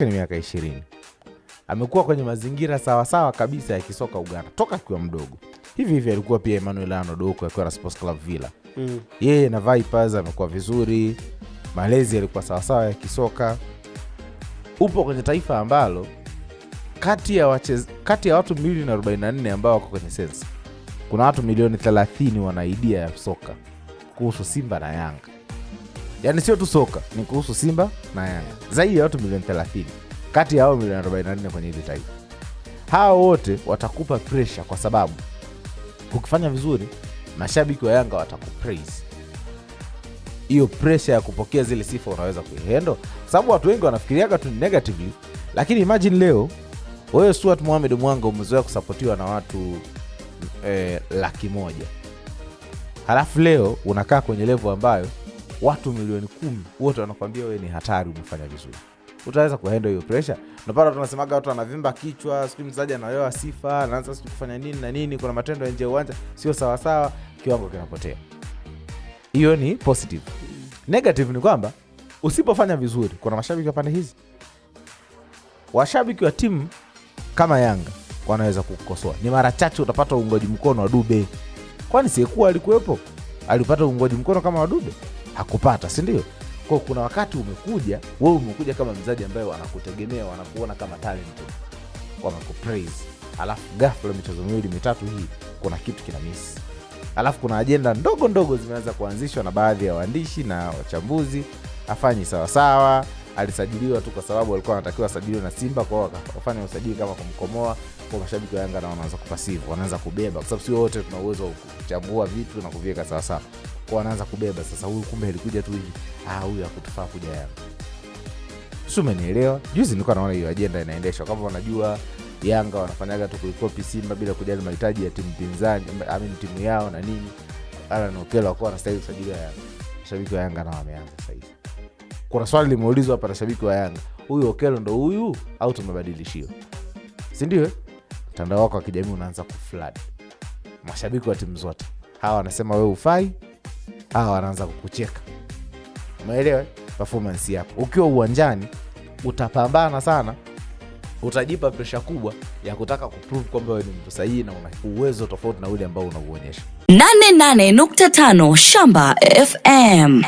Ni miaka 20. Amekuwa kwenye mazingira sawa kabisa ya kisoka Uganda toka akiwa mdogo. Hivi alikuwa pia Emmanuel Anodoko akiwa na Sports Club Villa. Yeye na Vipers amekuwa vizuri. Malezi yalikuwa sawa ya kisoka. Upo kwenye taifa ambalo kati ya watu milioni 44 ambao wako kwenye sensa, kuna watu milioni 30 wana idea ya soka kuhusu Simba na Yanga. Yaani sio tu soka, ni kuhusu Simba na Yanga. Zaidi ya watu milioni 30 kati ya hao milioni 44 kwenye ile taifa. Hao wote watakupa pressure kwa sababu ukifanya vizuri mashabiki wa Yanga watakupraise. Hiyo pressure ya kupokea zile sifa unaweza kuihandle, sababu watu wengi wanafikiriaga tu negatively. Lakini imagine leo wewe Stuart Mohamed Mwanga umezoea kusapotiwa na watu 100,000. Halafu leo unakaa kwenye level ambayo watu milioni 10 wote wanakuambia wewe ni hatari, umefanya vizuri. Utaweza kuhandle hiyo pressure? Na pale tunasemaga watu wanavimba kichwa, siku mzaji anayoa sifa, anaanza kufanya nini na nini, kuna matendo ya nje ya uwanja sio sawa, kiwango kinapotea. Hiyo ni positive. Negative ni kwamba usipofanya vizuri, kuna mashabiki wa pande hizi. Washabiki wa timu kama Yanga wanaweza kukukosoa. Ni mara chache utapata uungwaji mkono wa Dube. Kwani siyekuwa alikuwepo? Alipata uungwaji mkono kama wa Dube? Hakupata, si ndio? Kwa kuna wakati wewe umekuja kama mzaji ambaye wanakutegemea, wanakuona kama talent, wanakupraise. Alafu ghafla michezo miwili mitatu hii kuna kitu kina miss. Alafu kuna agenda ndogo zimeanza kuanzishwa na baadhi ya waandishi na wachambuzi. Afanyi sawa, alisajiliwa tu kwa sababu alikuwa anatakiwa asajiliwe na Simba, kwa wakafanya usajili kama kumkomoa. Kwa mashabiki wa Yanga na wanaanza kupasive, wanaanza kubeba, kwa sababu sio wote tuna uwezo wa kuchambua vitu na kuviweka sawa. Kwa wanaanza kubeba sasa, huyu kumbe alikuja tu hivi, huyu hakutufaa kuja Yanga. Sio, umenielewa? Juzi nilikuwa naona hiyo agenda inaendeshwa, kama wanajua Yanga wanafanyaga tu kuikopi Simba bila kujali mahitaji ya timu pinzani, timu yao na nini. Alan Okello alikuwa anastahili kusajiliwa Yanga. Mashabiki wa Yanga na wameanza sasa hivi. Kuna swali limeulizwa hapa na shabiki wa Yanga, huyu Okello ndo huyu au tumebadilishiwa? Si ndio? Mtandao wako wa kijamii unaanza kuflood. Mashabiki wa timu zote. Hawa wanasema wewe ufai, hawa wanaanza kukucheka. Umeelewa? Performance yako ukiwa uwanjani utapambana sana. Utajipa pressure kubwa ya kutaka kuprove kwamba wewe ni mtu sahihi na una uwezo tofauti na ule ambao unauonyesha. 88.5 Shamba FM.